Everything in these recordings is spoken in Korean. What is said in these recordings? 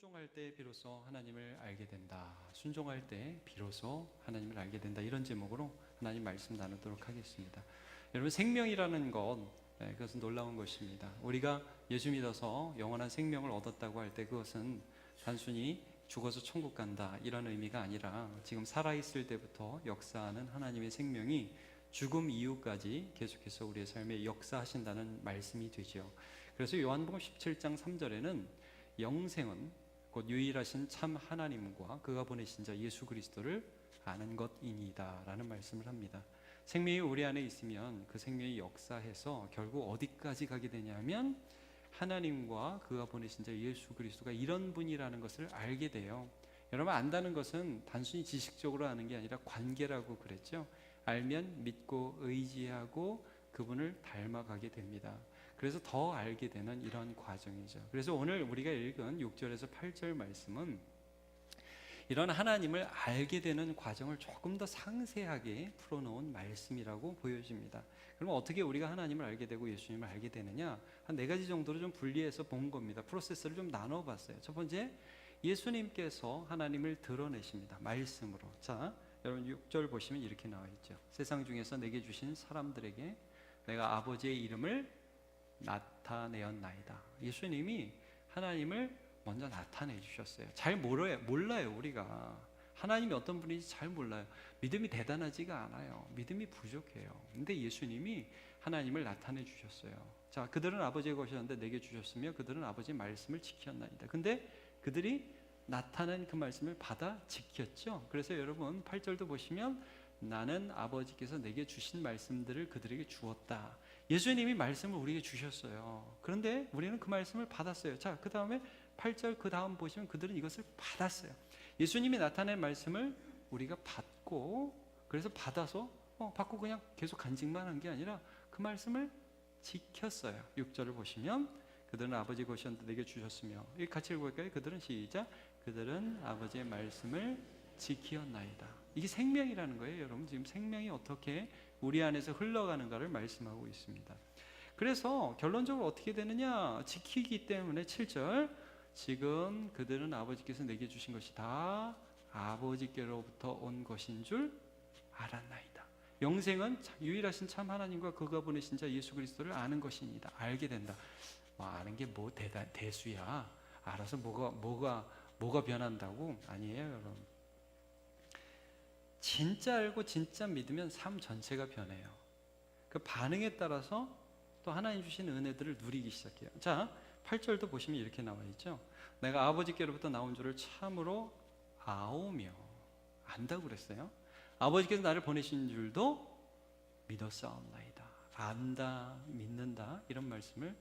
순종할 때 비로소 하나님을 알게 된다. 순종할 때 비로소 하나님을 알게 된다. 이런 제목으로 하나님 말씀 나누도록 하겠습니다. 여러분, 생명이라는 것, 그것은 놀라운 것입니다. 우리가 예수 믿어서 영원한 생명을 얻었다고 할 때 그것은 단순히 죽어서 천국 간다 이런 의미가 아니라 지금 살아있을 때부터 역사하는 하나님의 생명이 죽음 이후까지 계속해서 우리의 삶에 역사하신다는 말씀이 되죠. 그래서 요한복음 17장 3절에는 영생은 곧 유일하신 참 하나님과 그가 보내신 자 예수 그리스도를 아는 것이니이다 라는 말씀을 합니다. 생명이 우리 안에 있으면 그 생명이 역사해서 결국 어디까지 가게 되냐면 하나님과 그가 보내신 자 예수 그리스도가 이런 분이라는 것을 알게 돼요. 여러분, 안다는 것은 단순히 지식적으로 아는 게 아니라 관계라고 그랬죠. 알면 믿고 의지하고 그분을 닮아가게 됩니다. 그래서 더 알게 되는 이런 과정이죠. 그래서 오늘 우리가 읽은 6절에서 8절 말씀은 이런 하나님을 알게 되는 과정을 조금 더 상세하게 풀어놓은 말씀이라고 보여집니다. 그럼 어떻게 우리가 하나님을 알게 되고 예수님을 알게 되느냐? 한 4가지 정도로 좀 분리해서 본 겁니다. 프로세스를 좀 나눠봤어요. 첫 번째, 예수님께서 하나님을 드러내십니다. 말씀으로. 자, 여러분 6절 보시면 이렇게 나와 있죠. 세상 중에서 내게 주신 사람들에게 내가 아버지의 이름을 나타내었나이다. 예수님이 하나님을 먼저 나타내 주셨어요. 잘 몰라요. 우리가 하나님이 어떤 분인지 잘 몰라요. 믿음이 대단하지가 않아요. 믿음이 부족해요. 근데 예수님이 하나님을 나타내 주셨어요. 자, 그들은 아버지의 것이었는데 내게 주셨으며 그들은 아버지의 말씀을 지켰나이다. 근데 그들이 나타낸 그 말씀을 받아 지켰죠. 그래서 여러분 8절도 보시면 나는 아버지께서 내게 주신 말씀들을 그들에게 주었다. 예수님이 말씀을 우리에게 주셨어요. 그런데 우리는 그 말씀을 받았어요. 자, 그 다음에 8절 그 다음 보시면 그들은 이것을 받았어요. 예수님이 나타낸 말씀을 우리가 받고, 그래서 받아서 받고 그냥 계속 간직만 한 게 아니라 그 말씀을 지켰어요. 6절을 보시면 그들은 아버지 것이었는데 내게 주셨으며, 이 같이 읽어볼까요? 그들은 시작. 그들은 아버지의 말씀을 지키었나이다. 이게 생명이라는 거예요. 여러분, 지금 생명이 어떻게 우리 안에서 흘러가는가를 말씀하고 있습니다. 그래서 결론적으로 어떻게 되느냐? 지키기 때문에 7절 지금 그들은 아버지께서 내게 주신 것이 다 아버지께로부터 온 것인 줄 알았나이다. 영생은 유일하신 참 하나님과 그가 보내신 자 예수 그리스도를 아는 것입니다. 알게 된다. 아는 게 뭐 대수야. 알아서 뭐가 변한다고? 아니에요, 여러분. 진짜 알고 진짜 믿으면 삶 전체가 변해요. 그 반응에 따라서 또 하나님 주신 은혜들을 누리기 시작해요. 자, 8절도 보시면 이렇게 나와 있죠. 내가 아버지께로부터 나온 줄을 참으로 아오며, 안다고 그랬어요. 아버지께서 나를 보내신 줄도 믿었사옵나이다. 안다, 믿는다, 이런 말씀을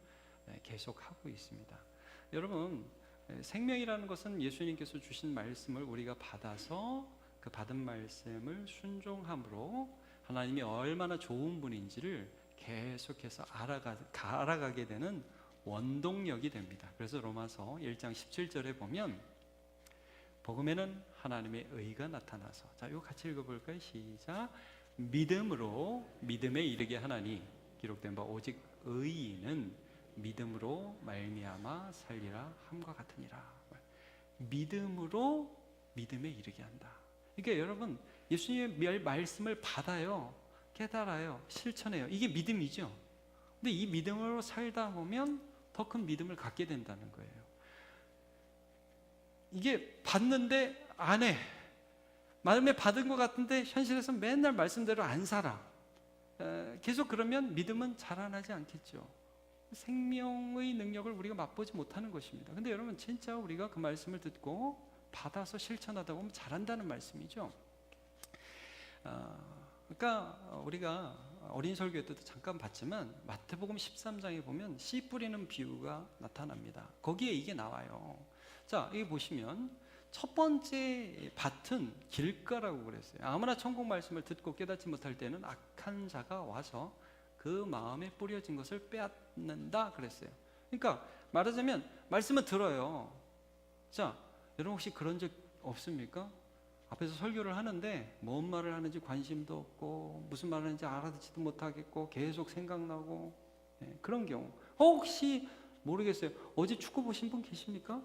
계속하고 있습니다. 여러분, 생명이라는 것은 예수님께서 주신 말씀을 우리가 받아서 그 받은 말씀을 순종함으로 하나님이 얼마나 좋은 분인지를 계속해서 알아가게 되는 원동력이 됩니다. 그래서 로마서 1장 17절에 보면 복음에는 하나님의 의가 나타나서, 자, 이거 같이 읽어볼까요? 시작. 믿음으로 믿음에 이르게 하나니 기록된 바 오직 의인은 믿음으로 말미암아 살리라 함과 같으니라. 믿음으로 믿음에 이르게 한다. 그러니까 여러분, 예수님의 말씀을 받아요, 깨달아요, 실천해요. 이게 믿음이죠. 근데 이 믿음으로 살다 보면 더 큰 믿음을 갖게 된다는 거예요. 이게 받는데 안 해. 마음에 받은 것 같은데 현실에서 맨날 말씀대로 안 살아. 계속 그러면 믿음은 자라나지 않겠죠. 생명의 능력을 우리가 맛보지 못하는 것입니다. 근데 여러분, 진짜 우리가 그 말씀을 듣고 받아서 실천하다 보면 잘한다는 말씀이죠. 그러니까 우리가 어린 설교 때도 잠깐 봤지만 마태복음 13장에 보면 씨 뿌리는 비유가 나타납니다. 거기에 이게 나와요. 자, 여기 보시면 첫 번째 밭은 길가라고 그랬어요. 아무나 천국 말씀을 듣고 깨닫지 못할 때는 악한 자가 와서 그 마음에 뿌려진 것을 빼앗는다 그랬어요. 그러니까 말하자면 말씀은 들어요. 자, 여러분 혹시 그런 적 없습니까? 앞에서 설교를 하는데 뭔 말을 하는지 관심도 없고 무슨 말을 하는지 알아듣지도 못하겠고 계속 생각나고, 그런 경우. 혹시 모르겠어요. 어제 축구 보신 분 계십니까?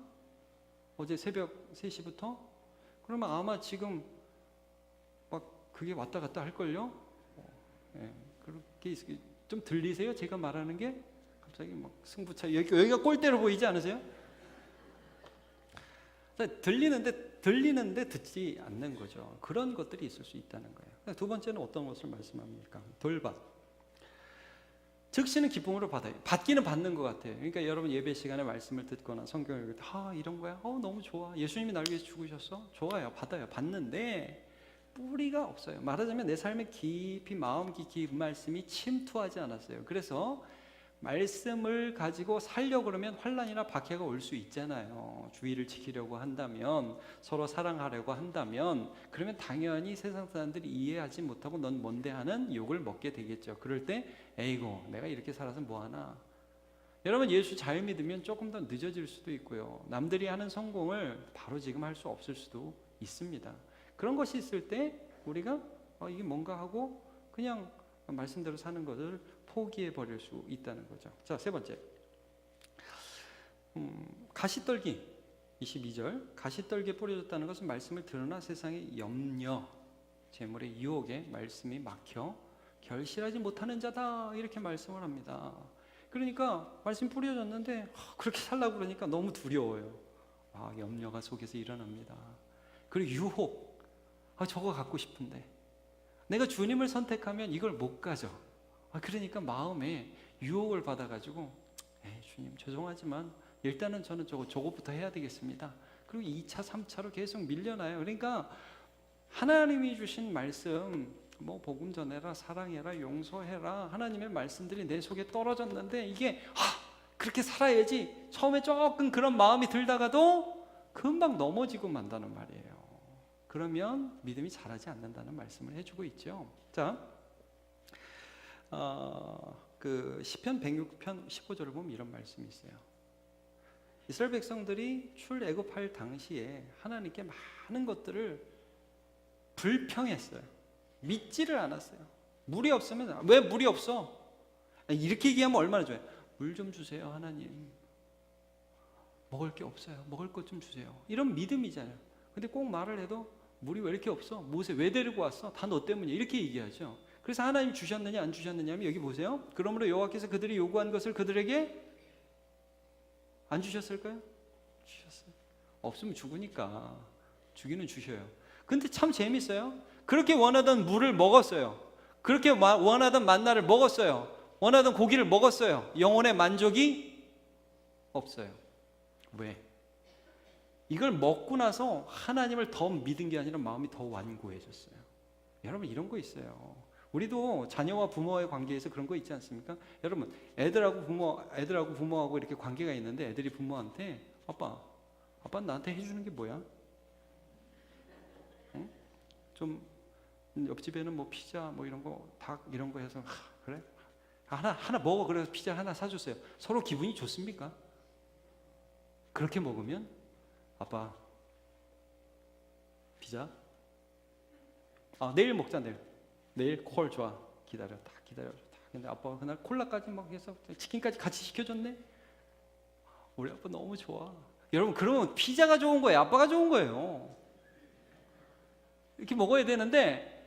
어제 새벽 3시부터? 그러면 아마 지금 막 그게 왔다 갔다 할걸요? 예, 그렇게 좀 들리세요? 제가 말하는 게? 갑자기 막 승부차, 여기가 골대로 보이지 않으세요? 들리는데 듣지 않는 거죠. 그런 것들이 있을 수 있다는 거예요. 두 번째는 어떤 것을 말씀합니까? 돌밭. 즉시는 기쁨으로 받아요. 받기는 받는 것 같아요. 그러니까 여러분 예배 시간에 말씀을 듣거나 성경을 읽을 때 이런 거야? 너무 좋아. 예수님이 날 위해서 죽으셨어? 좋아요. 받아요. 받는데 뿌리가 없어요. 말하자면 내 삶에 깊이 마음 깊이 말씀이 침투하지 않았어요. 그래서 말씀을 가지고 살려고 그러면 환난이나 박해가 올 수 있잖아요. 주의를 지키려고 한다면, 서로 사랑하려고 한다면, 그러면 당연히 세상 사람들이 이해하지 못하고 넌 뭔데 하는 욕을 먹게 되겠죠. 그럴 때 에이고 내가 이렇게 살아서 뭐하나. 여러분 예수 잘 믿으면 조금 더 늦어질 수도 있고요. 남들이 하는 성공을 바로 지금 할 수 없을 수도 있습니다. 그런 것이 있을 때 우리가 이게 뭔가 하고 그냥 말씀대로 사는 것을 포기해 버릴 수 있다는 거죠. 자, 세 번째. 가시떨기 22절. 가시떨기에 뿌려졌다는 것은 말씀을 들으나 세상의 염려, 재물의 유혹에 말씀이 막혀 결실하지 못하는 자다. 이렇게 말씀을 합니다. 그러니까 말씀이 뿌려졌는데 그렇게 살라고 그러니까 너무 두려워요. 염려가 속에서 일어납니다. 그리고 유혹. 저거 갖고 싶은데. 내가 주님을 선택하면 이걸 못 가져. 그러니까 마음에 유혹을 받아가지고 주님 죄송하지만 일단은 저는 저것부터 해야 되겠습니다. 그리고 2차 3차로 계속 밀려나요. 그러니까 하나님이 주신 말씀 복음 전해라, 사랑해라, 용서해라, 하나님의 말씀들이 내 속에 떨어졌는데 이게 그렇게 살아야지 처음에 조금 그런 마음이 들다가도 금방 넘어지고 만다는 말이에요. 그러면 믿음이 자라지 않는다는 말씀을 해주고 있죠. 자, 그 시편 106편 15절을 보면 이런 말씀이 있어요. 이스라엘 백성들이 출애굽할 당시에 하나님께 많은 것들을 불평했어요. 믿지를 않았어요. 물이 없으면 왜 물이 없어? 이렇게 얘기하면 얼마나 좋아요. 물 좀 주세요 하나님. 먹을 게 없어요. 먹을 것 좀 주세요. 이런 믿음이잖아요. 근데 꼭 말을 해도 물이 왜 이렇게 없어? 모세 왜 데리고 왔어? 다 너 때문이야. 이렇게 얘기하죠. 그래서 하나님 주셨느냐 안 주셨느냐 하면 여기 보세요. 그러므로 여호와께서 그들이 요구한 것을 그들에게 안 주셨을까요? 주셨어요. 없으면 죽으니까 주기는 주셔요. 근데 참 재밌어요. 그렇게 원하던 물을 먹었어요. 그렇게 원하던 만나를 먹었어요. 원하던 고기를 먹었어요. 영혼의 만족이 없어요. 왜? 이걸 먹고 나서 하나님을 더 믿은 게 아니라 마음이 더 완고해졌어요. 여러분 이런 거 있어요. 우리도 자녀와 부모와의 관계에서 그런 거 있지 않습니까? 여러분 애들하고 부모하고 이렇게 관계가 있는데 애들이 부모한테 아빠 나한테 해주는 게 뭐야? 응? 좀 옆집에는 피자 이런 거 닭 이런 거 해서 그래? 하나 먹어. 그래서 피자 하나 사줬어요. 서로 기분이 좋습니까? 그렇게 먹으면 아빠 피자? 내일 먹자. 내일 콜 좋아. 기다려. 근데 아빠가 그날 콜라까지 해서 치킨까지 같이 시켜줬네. 우리 아빠 너무 좋아. 여러분 그러면 피자가 좋은 거예요? 아빠가 좋은 거예요? 이렇게 먹어야 되는데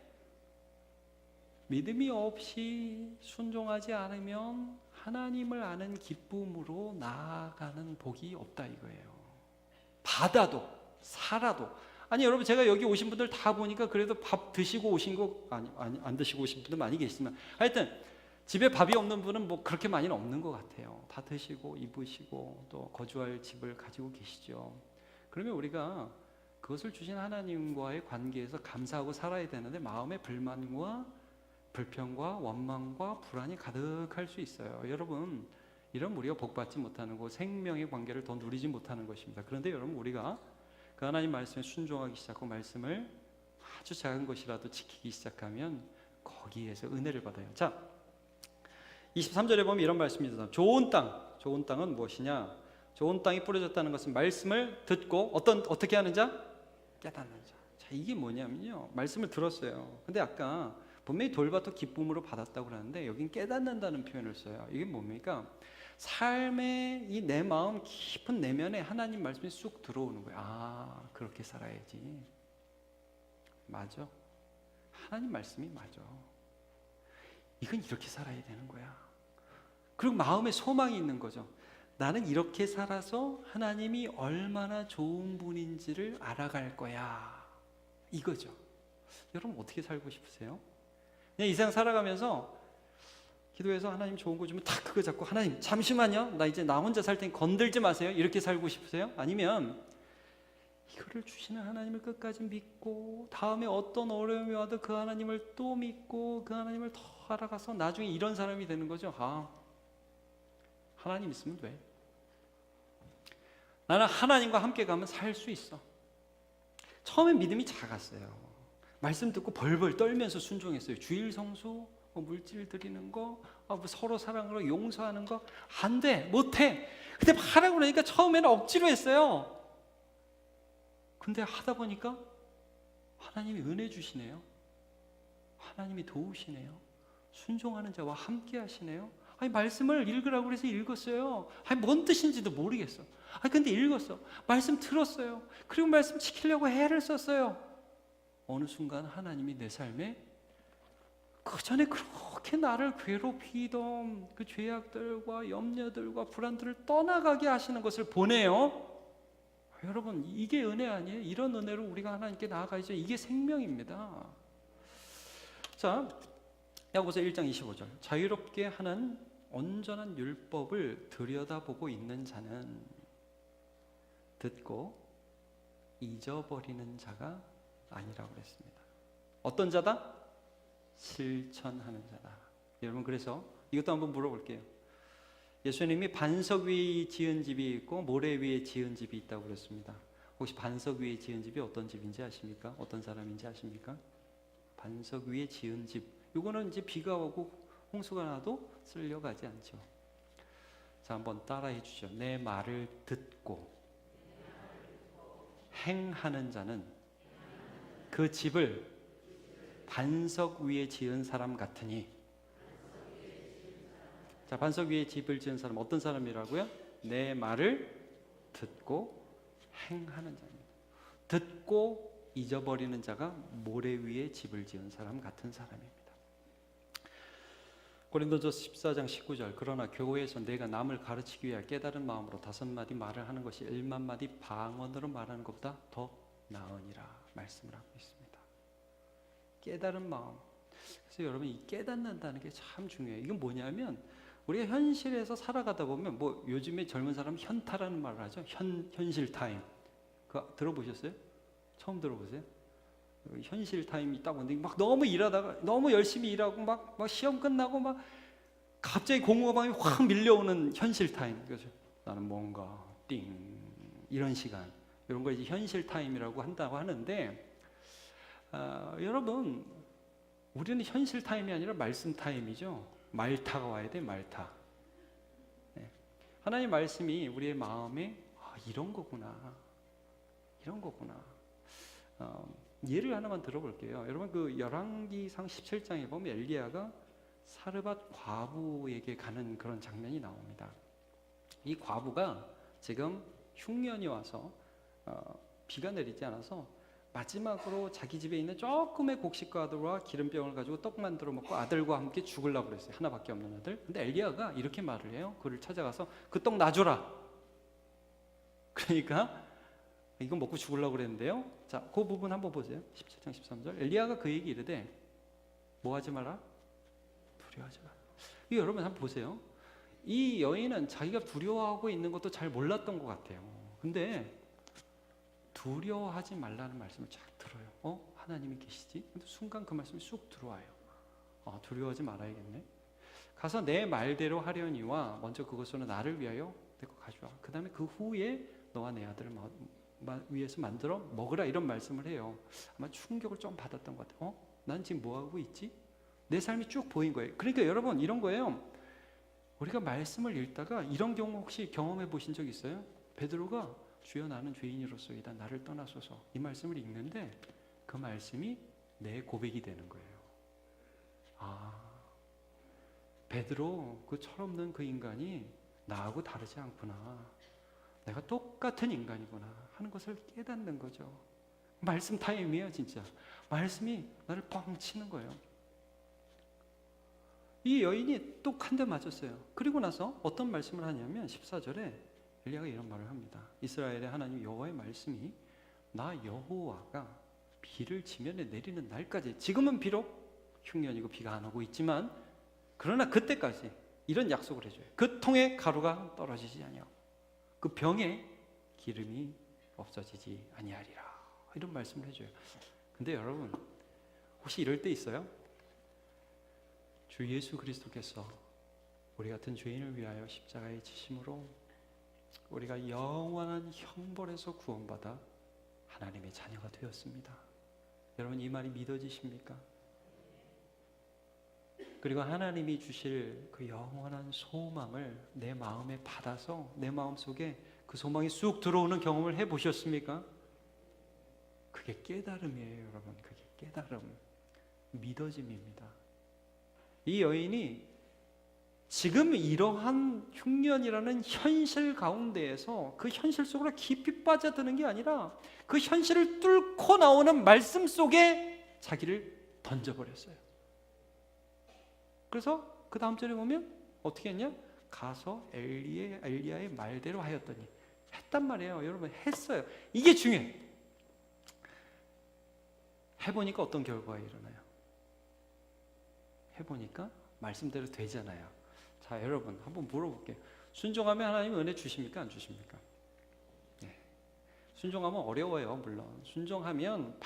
믿음이 없이 순종하지 않으면 하나님을 아는 기쁨으로 나아가는 복이 없다 이거예요. 받아도 살아도. 아니 여러분 제가 여기 오신 분들 다 보니까 그래도 밥 드시고 오신 거 안 드시고 오신 분들 많이 계시지만 하여튼 집에 밥이 없는 분은 그렇게 많이는 없는 것 같아요. 다 드시고 입으시고 또 거주할 집을 가지고 계시죠. 그러면 우리가 그것을 주신 하나님과의 관계에서 감사하고 살아야 되는데 마음의 불만과 불평과 원망과 불안이 가득할 수 있어요. 여러분 이런 우리가 복받지 못하는 것, 생명의 관계를 더 누리지 못하는 것입니다. 그런데 여러분 우리가 그 하나님 말씀에 순종하기 시작하고 말씀을 아주 작은 것이라도 지키기 시작하면 거기에서 은혜를 받아요. 자, 23절에 보면 이런 말씀이 있어요. 좋은 땅은 무엇이냐? 좋은 땅이 뿌려졌다는 것은 말씀을 듣고 어떻게 하는 자? 깨닫는 자. 자, 이게 뭐냐면요. 말씀을 들었어요. 근데 아까 분명히 돌밭도 기쁨으로 받았다고 그러는데 여긴 깨닫는다는 표현을 써요. 이게 뭡니까? 삶의 이 내 마음 깊은 내면에 하나님 말씀이 쑥 들어오는 거예요. 아, 그렇게 살아야지. 맞아. 하나님 말씀이 맞아. 이건 이렇게 살아야 되는 거야. 그리고 마음에 소망이 있는 거죠. 나는 이렇게 살아서 하나님이 얼마나 좋은 분인지를 알아갈 거야. 이거죠. 여러분 어떻게 살고 싶으세요? 그냥 이 세상 살아가면서 기도해서 하나님 좋은 거 주면 딱 그거 잡고 하나님 잠시만요. 나 이제 나 혼자 살 테니 건들지 마세요. 이렇게 살고 싶으세요? 아니면 이거를 주시는 하나님을 끝까지 믿고 다음에 어떤 어려움이 와도 그 하나님을 또 믿고 그 하나님을 더 알아가서 나중에 이런 사람이 되는 거죠. 아, 하나님 있으면 돼. 나는 하나님과 함께 가면 살 수 있어. 처음엔 믿음이 작았어요. 말씀 듣고 벌벌 떨면서 순종했어요. 주일 성수, 물질 드리는 거, 뭐 서로 사랑으로 용서하는 거 안 돼, 못해. 근데 하라고 그러니까 처음에는 억지로 했어요. 근데 하다 보니까 하나님이 은혜 주시네요. 하나님이 도우시네요. 순종하는 자와 함께 하시네요. 아니 말씀을 읽으라고 그래서 읽었어요. 아니 뭔 뜻인지도 모르겠어. 아니 근데 읽었어. 말씀 들었어요. 그리고 말씀 지키려고 애를 썼어요. 어느 순간 하나님이 내 삶에 그 전에 그렇게 나를 괴롭히던 그 죄악들과 염려들과 불안들을 떠나가게 하시는 것을 보내요. 여러분 이게 은혜 아니에요? 이런 은혜로 우리가 하나님께 나아가야죠. 이게 생명입니다. 자, 야고보서 1장 25절. 자유롭게 하는 온전한 율법을 들여다보고 있는 자는 듣고 잊어버리는 자가 아니라고 그랬습니다. 어떤 자다? 실천하는 자다. 여러분 그래서 이것도 한번 물어볼게요. 예수님이 반석 위에 지은 집이 있고 모래 위에 지은 집이 있다고 그랬습니다. 혹시 반석 위에 지은 집이 어떤 집인지 아십니까? 어떤 사람인지 아십니까? 반석 위에 지은 집. 이거는 이제 비가 오고 홍수가 나도 쓸려가지 않죠. 자, 한번 따라해 주죠. 내 말을 듣고 행하는 자는 그 집을 반석 위에 지은 사람 같으니. 자, 반석 위에 집을 지은 사람 어떤 사람이라고요? 내 말을 듣고 행하는 자입니다. 듣고 잊어버리는 자가 모래 위에 집을 지은 사람 같은 사람입니다. 고린도전서 14장 19절. 그러나 교회에서 내가 남을 가르치기 위해 깨달은 마음으로 5마디 말을 하는 것이 1만 마디 방언으로 말하는 것보다 더 나으니라 말씀을 하고 있습니다. 깨달은 마음. 그래서 여러분 이 깨닫는다는 게 참 중요해요. 이건 뭐냐면 우리가 현실에서 살아가다 보면 뭐 요즘에 젊은 사람 현타라는 말을 하죠. 현실 타임. 그거 들어보셨어요? 처음 들어보세요? 현실 타임이 딱 오는데 막 너무 일하다가 너무 열심히 일하고 막 시험 끝나고 막 갑자기 공허감이 확 밀려오는 현실 타임. 그래서 나는 뭔가 띵 이런 시간 이런 걸 이제 현실 타임이라고 한다고 하는데 여러분 우리는 현실 타임이 아니라 말씀 타임이죠. 말타가 와야 돼. 말타. 네. 하나님 말씀이 우리의 마음에 이런 거구나. 이런 거구나. 예를 하나만 들어볼게요. 여러분 그 열왕기상 17장에 보면 엘리야가 사르밧 과부에게 가는 그런 장면이 나옵니다. 이 과부가 지금 흉년이 와서 비가 내리지 않아서 마지막으로 자기 집에 있는 조금의 곡식과 아들과 기름병을 가지고 떡 만들어 먹고 아들과 함께 죽으려고 그랬어요. 하나밖에 없는 아들. 근데 엘리야가 이렇게 말을 해요. 그를 찾아가서 그 떡 놔줘라. 그러니까 이건 먹고 죽으려고 그랬는데요. 자, 그 부분 한번 보세요. 17장 13절. 엘리야가 그에게 이르되 뭐 하지 마라? 두려워하지 마라. 이 여러분 한번 보세요. 이 여인은 자기가 두려워하고 있는 것도 잘 몰랐던 것 같아요. 근데 두려워하지 말라는 말씀을 쫙 들어요. 하나님이 계시지? 근데 순간 그 말씀이 쑥 들어와요. 두려워하지 말아야겠네. 가서 내 말대로 하려니와 먼저 그것으로 나를 위하여 내거 가져와. 그 다음에 그 후에 너와 내 아들을 위해서 만들어 먹으라 이런 말씀을 해요. 아마 충격을 좀 받았던 것 같아요. 난 지금 뭐 하고 있지? 내 삶이 쭉 보인 거예요. 그러니까 여러분 이런 거예요. 우리가 말씀을 읽다가 이런 경우 혹시 경험해 보신 적 있어요? 베드로가 주여 나는 죄인으로서이다 나를 떠나소서 이 말씀을 읽는데 그 말씀이 내 고백이 되는 거예요. 베드로 그 철없는 그 인간이 나하고 다르지 않구나, 내가 똑같은 인간이구나 하는 것을 깨닫는 거죠. 말씀 타임이에요. 진짜 말씀이 나를 뻥 치는 거예요. 이 여인이 또 한 대 맞았어요. 그리고 나서 어떤 말씀을 하냐면 14절에 엘리야가 이런 말을 합니다. 이스라엘의 하나님 여호와의 말씀이 나 여호와가 비를 지면에 내리는 날까지, 지금은 비록 흉년이고 비가 안 오고 있지만 그러나 그때까지 이런 약속을 해줘요. 그 통에 가루가 떨어지지 아니하고 그 병에 기름이 없어지지 아니하리라, 이런 말씀을 해줘요. 근데 여러분, 혹시 이럴 때 있어요? 주 예수 그리스도께서 우리 같은 죄인을 위하여 십자가에 지심으로 우리가 영원한 형벌에서 구원받아 하나님의 자녀가 되었습니다. 여러분, 이 말이 믿어지십니까? 그리고 하나님이 주실 그 영원한 소망을 내 마음에 받아서 내 마음속에 그 소망이 쑥 들어오는 경험을 해보셨습니까? 그게 깨달음이에요. 여러분, 그게 깨달음, 믿어짐입니다. 이 여인이 지금 이러한 흉년이라는 현실 가운데에서 그 현실 속으로 깊이 빠져드는 게 아니라 그 현실을 뚫고 나오는 말씀 속에 자기를 던져버렸어요. 그래서 그 다음 절에 보면 어떻게 했냐? 가서 엘리야의 말대로 하였더니, 했단 말이에요. 여러분, 했어요. 이게 중요해요. 해보니까 어떤 결과가 일어나요? 해보니까 말씀대로 되잖아요. 자, 여러분 한번 물어볼게요. 순종하면 하나님 은혜 주십니까? 안 주십니까? 네. 순종하면 어려워요. 물론 순종하면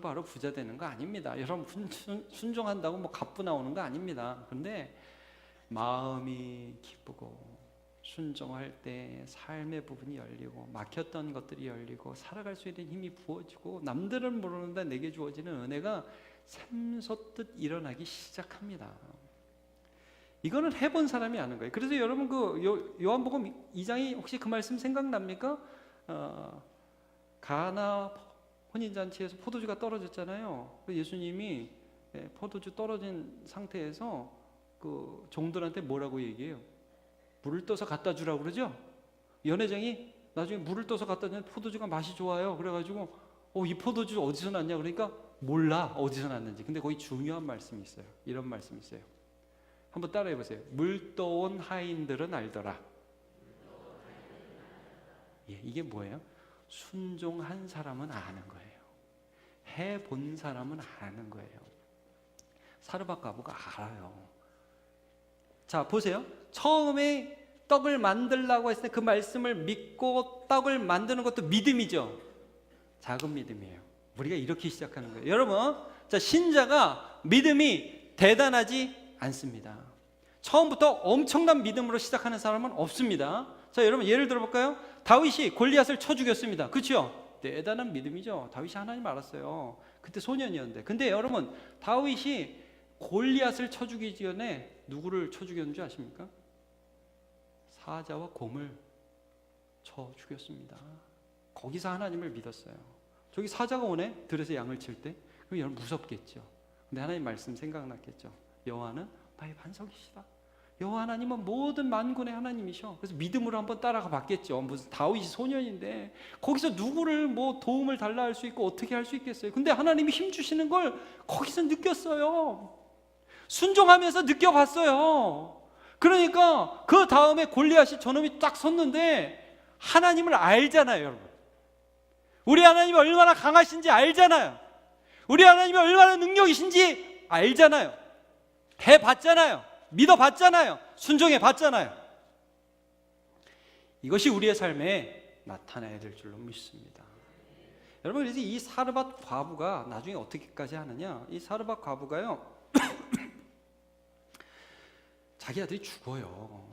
바로 부자 되는 거 아닙니다. 여러분, 순종한다고 뭐 갑부 나오는 거 아닙니다. 그런데 마음이 기쁘고 순종할 때 삶의 부분이 열리고 막혔던 것들이 열리고 살아갈 수 있는 힘이 부어지고 남들은 모르는데 내게 주어지는 은혜가 샘솟듯 일어나기 시작합니다. 이거는 해본 사람이 아는 거예요. 그래서 여러분, 그 요한복음 2장이 혹시 그 말씀 생각납니까? 가나 혼인잔치에서 포도주가 떨어졌잖아요. 예수님이 포도주 떨어진 상태에서 그 종들한테 뭐라고 얘기해요? 물을 떠서 갖다 주라고 그러죠? 연회장이 나중에 물을 떠서 갖다 주면 포도주가 맛이 좋아요. 그래가지고 이 포도주 어디서 났냐? 그러니까 몰라, 어디서 났는지. 근데 거기 중요한 말씀이 있어요. 이런 말씀이 있어요. 한번 따라해 보세요. 물 떠온 하인들은 알더라. 이게 뭐예요? 순종한 사람은 아는 거예요. 해본 사람은 아는 거예요. 사르밧 과부가 알아요. 자, 보세요. 처음에 떡을 만들라고 했을 때 그 말씀을 믿고 떡을 만드는 것도 믿음이죠. 작은 믿음이에요. 우리가 이렇게 시작하는 거예요. 여러분, 자, 신자가 믿음이 대단하지 않습니다. 처음부터 엄청난 믿음으로 시작하는 사람은 없습니다. 자, 여러분 예를 들어볼까요? 다윗이 골리앗을 쳐 죽였습니다. 그렇죠? 대단한 믿음이죠. 다윗이 하나님 알았어요. 그때 소년이었는데. 근데 여러분, 다윗이 골리앗을 쳐 죽이기 전에 누구를 쳐 죽였는지 아십니까? 사자와 곰을 쳐 죽였습니다. 거기서 하나님을 믿었어요. 저기 사자가 오네? 들에서 양을 칠 때? 그럼 여러분 무섭겠죠. 근데 하나님 말씀 생각났겠죠. 여호와는 나의 반석이시다. 여호와 하나님은 모든 만군의 하나님이셔. 그래서 믿음으로 한번 따라가 봤겠죠. 무슨 다윗이 소년인데 거기서 누구를 뭐 도움을 달라 할 수 있고 어떻게 할 수 있겠어요. 근데 하나님이 힘 주시는 걸 거기서 느꼈어요. 순종하면서 느껴봤어요. 그러니까 그 다음에 골리앗이 저놈이 딱 섰는데 하나님을 알잖아요. 여러분, 우리 하나님이 얼마나 강하신지 알잖아요. 우리 하나님이 얼마나 능력이신지 알잖아요. 해봤잖아요. 믿어봤잖아요. 순종해봤잖아요. 이것이 우리의 삶에 나타나야 될 줄로 믿습니다. 여러분, 그래서 이 사르밧 과부가 나중에 어떻게까지 하느냐? 이 사르밧 과부가요 자기 아들이 죽어요.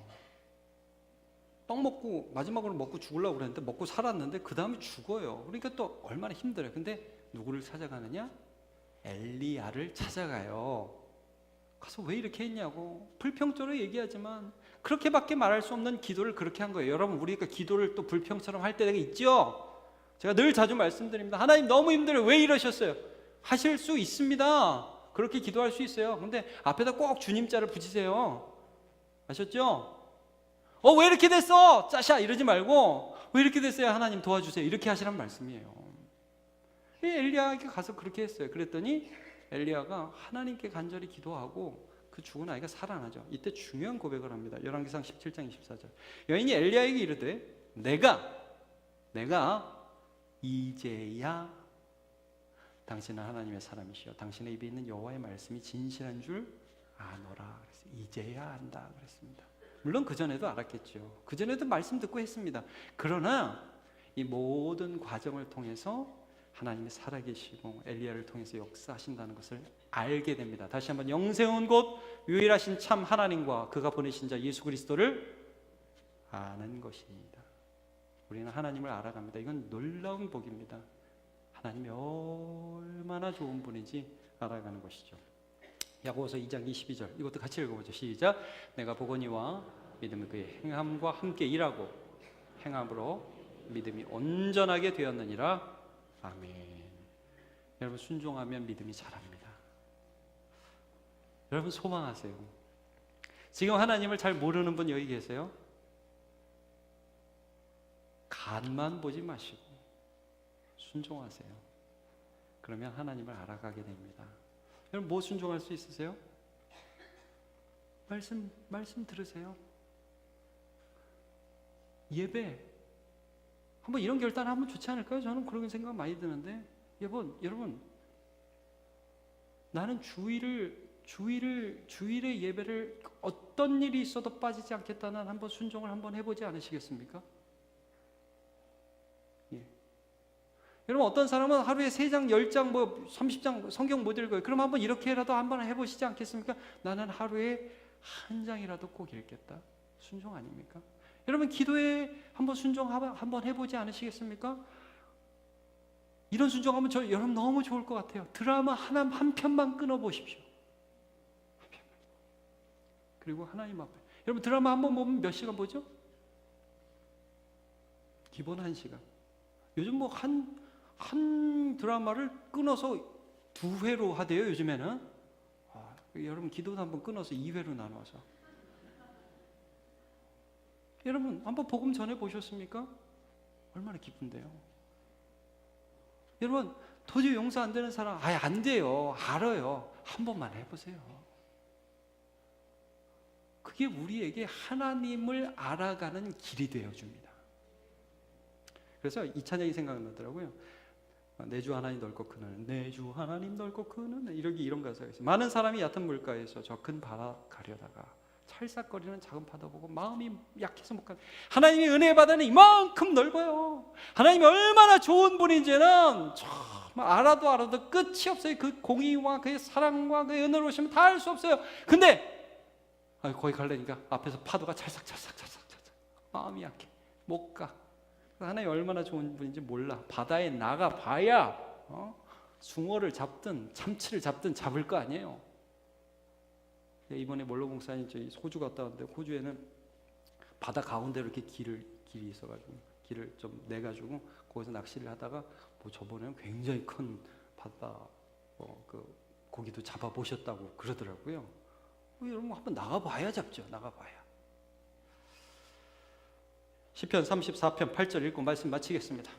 떡 먹고 마지막으로 먹고 죽으려고 그랬는데 먹고 살았는데 그 다음에 죽어요. 그러니까 또 얼마나 힘들어요. 근데 누구를 찾아가느냐? 엘리야를 찾아가요. 가서 왜 이렇게 했냐고 불평적으로 얘기하지만 그렇게밖에 말할 수 없는 기도를 그렇게 한 거예요. 여러분, 우리가 기도를 또 불평처럼 할 때가 있죠. 제가 늘 자주 말씀드립니다. 하나님 너무 힘들어요. 왜 이러셨어요? 하실 수 있습니다. 그렇게 기도할 수 있어요. 근데 앞에다 꼭 주님 자를 붙이세요. 아셨죠? 왜 이렇게 됐어? 짜샤 이러지 말고 왜 이렇게 됐어요? 하나님 도와주세요. 이렇게 하시란 말씀이에요. 엘리야에게 가서 그렇게 했어요. 그랬더니 엘리야가 하나님께 간절히 기도하고 그 죽은 아이가 살아나죠. 이때 중요한 고백을 합니다. 열왕기상 17장 24절. 여인이 엘리야에게 이르되 내가 이제야 당신은 하나님의 사람이시여 당신의 입에 있는 여호와의 말씀이 진실한 줄 아노라. 이제야 안다 그랬습니다. 물론 그전에도 알았겠죠. 그전에도 말씀 듣고 했습니다. 그러나 이 모든 과정을 통해서 하나님이 살아계시고 엘리야를 통해서 역사하신다는 것을 알게 됩니다. 다시 한번 영생은 곧 유일하신 참 하나님과 그가 보내신 자 예수 그리스도를 아는 것입니다. 우리는 하나님을 알아갑니다. 이건 놀라운 복입니다. 하나님이 얼마나 좋은 분인지 알아가는 것이죠. 야고보서 2장 22절 이것도 같이 읽어보죠. 시작. 내가 보거니와 믿음은 그의 행함과 함께 일하고 행함으로 믿음이 온전하게 되었느니라. 아멘. 여러분 순종하면 믿음이 자랍니다. 여러분 소망하세요. 지금 하나님을 잘 모르는 분 여기 계세요? 간만 보지 마시고 순종하세요. 그러면 하나님을 알아가게 됩니다. 여러분 뭐 순종할 수 있으세요? 말씀 들으세요. 예배 한번 이런 결단 하면 좋지 않을까요? 저는 그런 생각 많이 드는데 여러분 나는 주일의 예배를 어떤 일이 있어도 빠지지 않겠다는 한번 순종을 한번 해보지 않으시겠습니까? 예. 여러분 어떤 사람은 하루에 3장, 10장, 30장 성경 못 읽어요. 그럼 한번 이렇게라도 한번 해보시지 않겠습니까? 나는 하루에 1장이라도 꼭 읽겠다. 순종 아닙니까? 여러분 기도에 한번 순종 한번 해보지 않으시겠습니까? 이런 순종하면 여러분 너무 좋을 것 같아요. 드라마 한 편만 끊어보십시오. 한 편만. 그리고 하나님 앞에 여러분 드라마 한번 보면 몇 시간 보죠? 기본 1시간. 요즘 뭐 한 드라마를 끊어서 2회로 하대요. 요즘에는 여러분 기도도 한번 끊어서 2회로 나눠서 여러분 한번 복음 전해 보셨습니까? 얼마나 기쁜데요. 여러분 도저히 용서 안 되는 사람 안 돼요. 알아요. 한 번만 해보세요. 그게 우리에게 하나님을 알아가는 길이 되어줍니다. 그래서 이 찬양이 생각나더라고요. 내 주 하나님 넓고 크는 내 주 하나님 넓고 크는 이런 가사가 있어요. 많은 사람이 얕은 물가에서 저 큰 바다 가려다가 찰싹거리는 작은 바다 보고 마음이 약해서 못 가는 하나님의 은혜의 바다는 이만큼 넓어요. 하나님이 얼마나 좋은 분인지는 정말 알아도 끝이 없어요. 그 공의와 그의 사랑과 그의 은혜로우심은 다 알 수 없어요. 근데 거기 가려니까 앞에서 파도가 찰싹 마음이 약해 못 가. 하나님 얼마나 좋은 분인지 몰라. 바다에 나가봐야 숭어를 잡든 참치를 잡든 잡을 거 아니에요. 이번에 몰로 목사님 저희 호주 갔다 왔는데 호주에는 바다 가운데로 이렇게 길이 있어가지고 길을 좀 내가지고 거기서 낚시를 하다가 저번에는 굉장히 큰 바다 그 고기도 잡아 보셨다고 그러더라고요. 여러분 한번 나가봐야 잡죠. 나가봐야. 시편 34편 8절 읽고 말씀 마치겠습니다.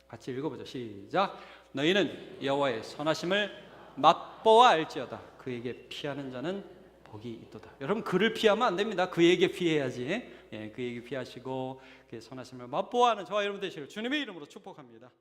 같이 읽어보죠. 시작. 너희는 여호와의 선하심을 맛보아 알지어다. 그에게 피하는 자는 복이 있도다. 여러분 그를 피하면 안 됩니다. 그에게 피해야지. 그에게 피하시고 그의 선하심을 맛보아 하는 저와 여러분 되시기를 주님의 이름으로 축복합니다.